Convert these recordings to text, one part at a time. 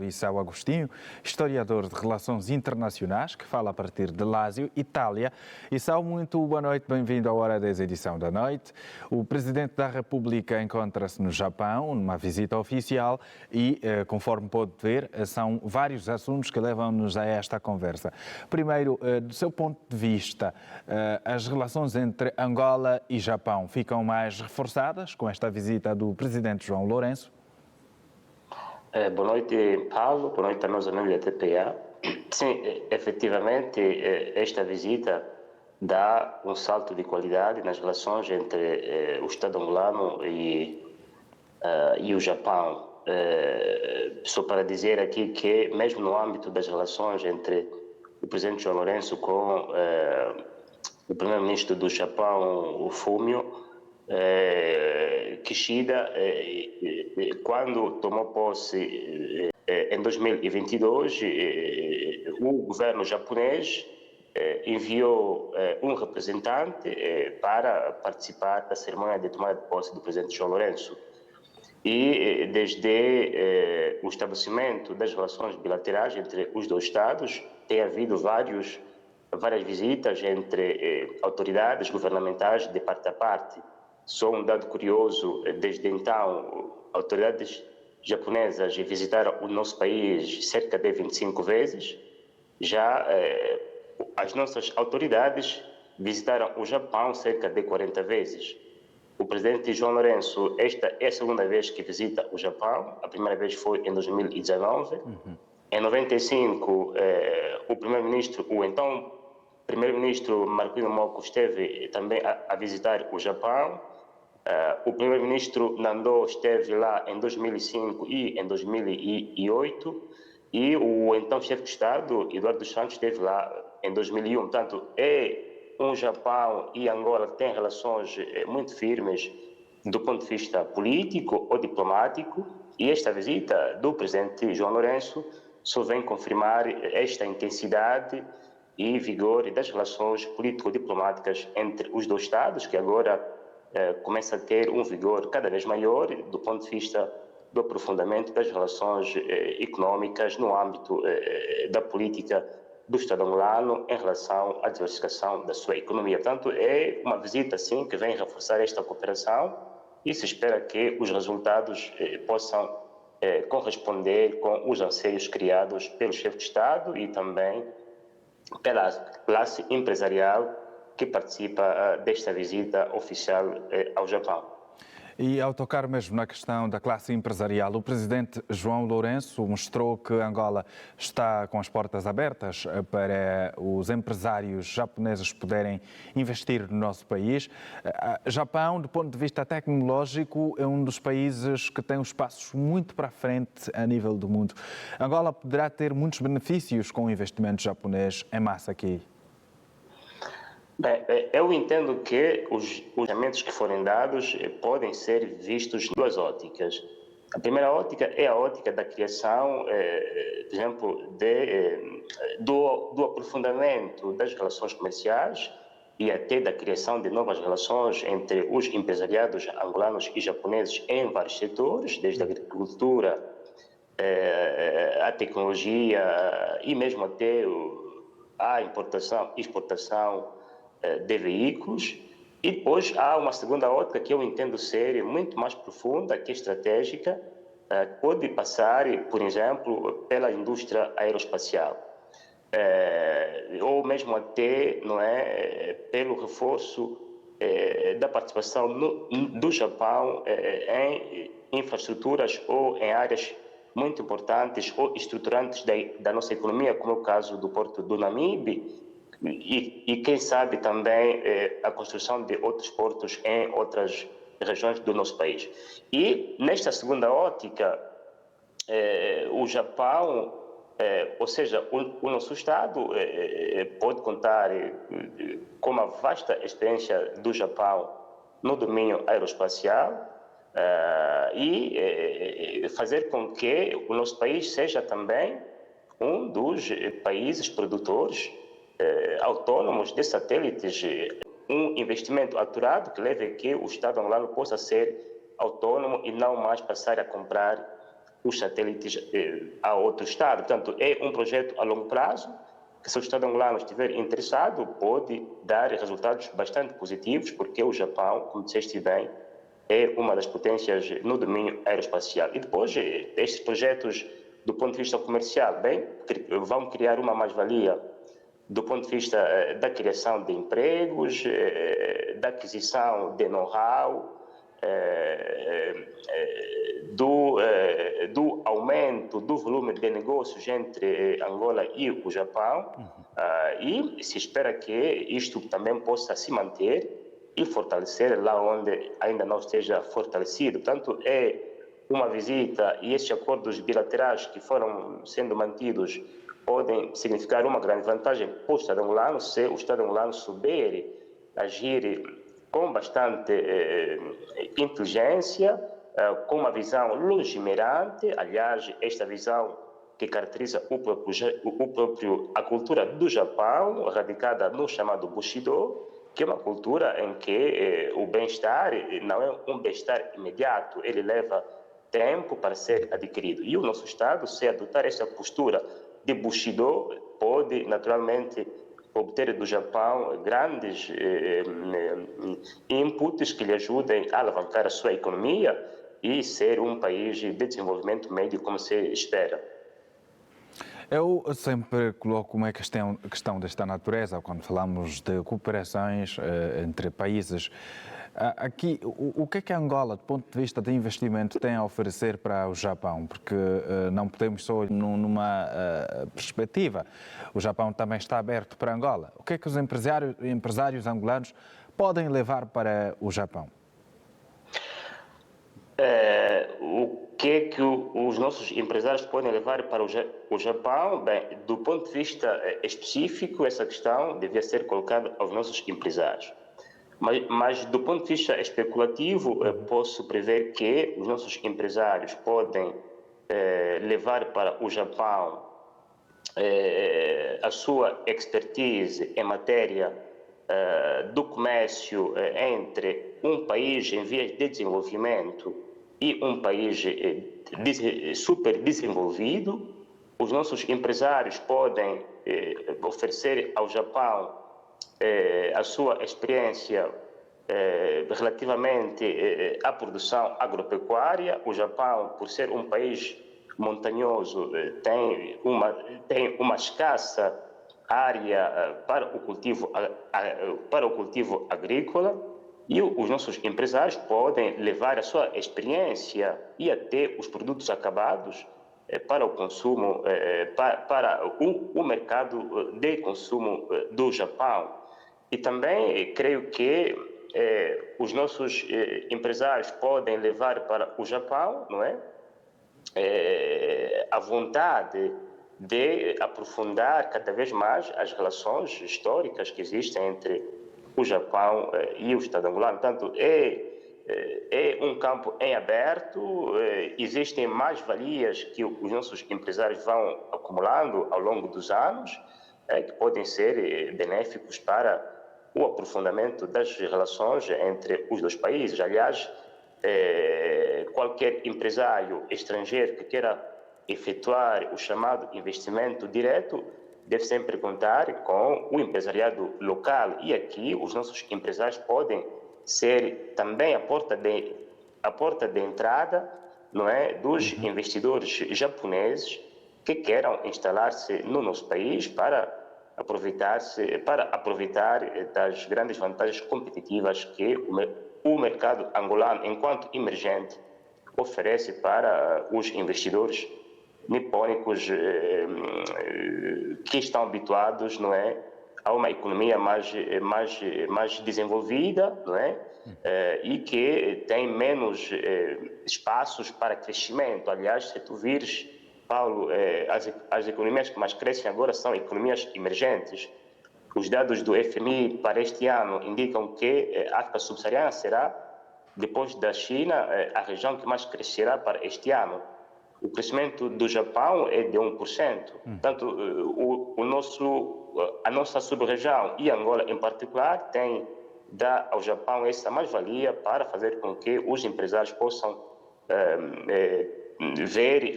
Isao Agostinho, historiador de Relações Internacionais, que fala a partir de Lásio, Itália. Isao, muito boa noite, bem-vindo à Hora 10, edição da noite. O Presidente da República encontra-se no Japão, numa visita oficial e, conforme pode ver, são vários assuntos que levam-nos a esta conversa. Primeiro, do seu ponto de vista, as relações entre Angola e Japão ficam mais reforçadas com esta visita do Presidente João Lourenço? Boa noite, Paulo. Boa noite a nós, amigos da TPA. Sim, efetivamente, esta visita dá um salto de qualidade nas relações entre o Estado angolano e o Japão. Só para dizer aqui que, mesmo no âmbito das relações entre o presidente João Lourenço com o primeiro-ministro do Japão, o Fumio, Kishida, quando tomou posse em 2022, o governo japonês enviou um representante para participar da cerimônia de tomada de posse do presidente João Lourenço. E desde o estabelecimento das relações bilaterais entre os dois Estados, tem havido várias visitas entre autoridades governamentais de parte a parte. Só um dado curioso, desde então, autoridades japonesas visitaram o nosso país cerca de 25 vezes. Já as nossas autoridades visitaram o Japão cerca de 40 vezes. O presidente João Lourenço, esta é a segunda vez que visita o Japão. A primeira vez foi em 2019. Em 95, o primeiro-ministro, o então primeiro-ministro Marquinhos Moko esteve também a visitar o Japão. O primeiro-ministro Nandô esteve lá em 2005 e em 2008, e o então chefe de Estado, Eduardo Santos, esteve lá em 2001. Portanto, um Japão e Angola que têm relações muito firmes do ponto de vista político ou diplomático, e esta visita do presidente João Lourenço só vem confirmar esta intensidade e vigor das relações político-diplomáticas entre os dois Estados, que agora começa a ter um vigor cada vez maior do ponto de vista do aprofundamento das relações económicas no âmbito da política do Estado angolano em relação à diversificação da sua economia. Portanto, é uma visita, sim, que vem reforçar esta cooperação e se espera que os resultados possam corresponder com os anseios criados pelo chefe de Estado e também pela classe empresarial que participa desta visita oficial ao Japão. E ao tocar mesmo na questão da classe empresarial, o presidente João Lourenço mostrou que Angola está com as portas abertas para os empresários japoneses poderem investir no nosso país. Japão, do ponto de vista tecnológico, é um dos países que tem os passos muito para a frente a nível do mundo. Angola poderá ter muitos benefícios com o investimento japonês em massa aqui. Bem, eu entendo que os orçamentos que forem dados podem ser vistos em duas óticas. A primeira ótica é a ótica da criação, por exemplo, do aprofundamento das relações comerciais e até da criação de novas relações entre os empresariados angolanos e japoneses em vários setores, desde a agricultura, a tecnologia e mesmo até a importação e exportação de veículos. E depois há uma segunda ótica que eu entendo ser muito mais profunda, que é estratégica, pode passar, por exemplo, pela indústria aeroespacial, ou mesmo até, não é, pelo reforço da participação do Japão em infraestruturas ou em áreas muito importantes ou estruturantes da nossa economia, como é o caso do Porto do Namibe, e quem sabe também a construção de outros portos em outras regiões do nosso país. E nesta segunda ótica, o Japão, ou seja, o nosso Estado pode contar com uma vasta experiência do Japão no domínio aeroespacial e fazer com que o nosso país seja também um dos países produtores autônomos de satélites, um investimento aturado que leve a que o Estado angolano possa ser autônomo e não mais passar a comprar os satélites a outro Estado. Portanto, é um projeto a longo prazo, que se o Estado angolano estiver interessado, pode dar resultados bastante positivos, porque o Japão, como disseste bem, é uma das potências no domínio aeroespacial. E depois, estes projetos, do ponto de vista comercial, bem, vão criar uma mais-valia do ponto de vista da criação de empregos, da aquisição de know-how, do aumento do volume de negócios entre Angola e o Japão, e se espera que isto também possa se manter e fortalecer lá onde ainda não esteja fortalecido. Portanto, é uma visita e estes acordos bilaterais que foram sendo mantidos podem significar uma grande vantagem para o Estado angolano se o Estado angolano souber agir com bastante inteligência, com uma visão longemirante. Aliás, esta visão que caracteriza a cultura do Japão, radicada no chamado Bushido, que é uma cultura em que o bem-estar não é um bem-estar imediato, ele leva tempo para ser adquirido. E o nosso Estado, se adotar esta postura de Bushido, pode naturalmente obter do Japão grandes inputs que lhe ajudem a alavancar a sua economia e ser um país de desenvolvimento médio como se espera. Eu sempre coloco uma questão desta natureza quando falamos de cooperações entre países. Aqui, o que a Angola, do ponto de vista de investimento, tem a oferecer para o Japão? Porque não podemos só numa perspectiva. O Japão também está aberto para Angola. O que é que os empresários angolanos podem levar para o Japão? O que é que os nossos empresários podem levar para o Japão? Bem, do ponto de vista específico, essa questão devia ser colocada aos nossos empresários. Mas do ponto de vista especulativo, posso prever que os nossos empresários podem levar para o Japão a sua expertise em matéria do comércio entre um país em vias de desenvolvimento e um país super desenvolvido. Os nossos empresários podem oferecer ao Japão a sua experiência relativamente à produção agropecuária. O Japão, por ser um país montanhoso, tem uma escassa área para o cultivo agrícola, e os nossos empresários podem levar a sua experiência e até os produtos acabados para o consumo, para o mercado de consumo do Japão. E também creio que os nossos empresários podem levar para o Japão, não é? A vontade de aprofundar cada vez mais as relações históricas que existem entre o Japão e o Estado angolano. Portanto, é um campo em aberto, existem mais-valias que os nossos empresários vão acumulando ao longo dos anos, que podem ser benéficos para o aprofundamento das relações entre os dois países. Aliás, qualquer empresário estrangeiro que queira efetuar o chamado investimento direto deve sempre contar com o empresariado local, e aqui os nossos empresários podem ser também a porta de entrada, não é, dos investidores japoneses que queiram instalar-se no nosso país para aproveitar das grandes vantagens competitivas que o mercado angolano, enquanto emergente, oferece para os investidores nipônicos que estão habituados, não é, a uma economia mais desenvolvida, não é, e que tem menos espaços para crescimento. Aliás, se tu vires, Paulo, as economias que mais crescem agora são economias emergentes. Os dados do FMI para este ano indicam que a África subsaariana será, depois da China, a região que mais crescerá para este ano. O crescimento do Japão é de 1%. Portanto, a nossa sub-região e Angola em particular dá ao Japão essa mais-valia para fazer com que os empresários possam ver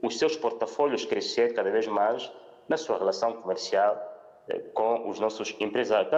os seus portafólios crescer cada vez mais na sua relação comercial com os nossos empresários.